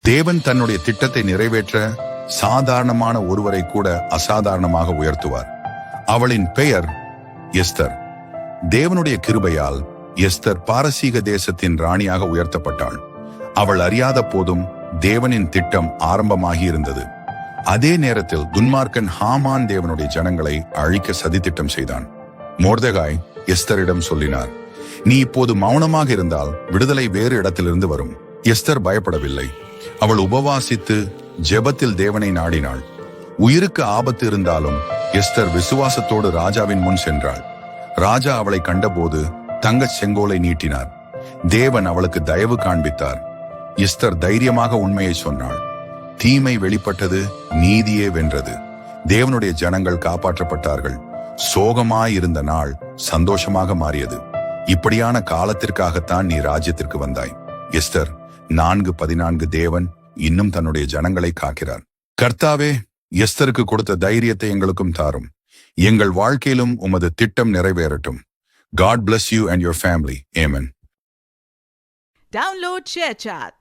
தேவன் தன்னுடைய திட்டத்தை நிறைவேற்ற சாதாரணமான ஒருவரை கூட அசாதாரணமாக உயர்த்துவார். அவளின் பெயர் எஸ்தர். தேவனுடைய கிருபையால் எஸ்தர் பாரசீக தேசத்தின் ராணியாக உயர்த்தப்பட்டாள். அவள் அறியாத போதும் தேவனின் திட்டம் ஆரம்பமாகி இருந்தது. அதே நேரத்தில் துன்மார்க்கன் ஹாமான் தேவனுடைய ஜனங்களை அழிக்க சதித்திட்டம் செய்தான். மொர்தெகாய் எஸ்தரிடம் சொல்லினார், நீ இப்போது மௌனமாக இருந்தால் விடுதலை வேறு இடத்திலிருந்து வரும். எஸ்தர் பயப்படவில்லை. அவள் உபவாசித்து ஜெபத்தில் தேவனை நாடினாள். உயிருக்கு ஆபத்து இருந்தாலும் எஸ்தர் விசுவாசத்தோடு ராஜாவின் முன் சென்றாள். ராஜா அவளை கண்டபோது தங்கச் செங்கோலை நீட்டினார். தேவன் அவளுக்கு தயவு காண்பித்தார். எஸ்தர் தைரியமாக உண்மையை சொன்னாள். தீமை வெளிப்பட்டது, நீதியே வென்றது. தேவனுடைய ஜனங்கள் காப்பாற்றப்பட்டார்கள். சோகமாயிருந்த நாள் சந்தோஷமாக மாறியது. இப்படியான காலத்திற்காகத்தான் நீ ராஜ்யத்திற்கு வந்தாய். எஸ்தர் 4:14. தேவன் இன்னும் தன்னுடைய ஜனங்களை காக்கிறார். கர்த்தாவே, எஸ்தருக்கு கொடுத்த தைரியத்தை எங்களுக்கும் தாரும். எங்கள் வாழ்க்கையிலும் உமது திட்டம் நிறைவேறட்டும். God bless you and your family. Amen. Download ShareChat.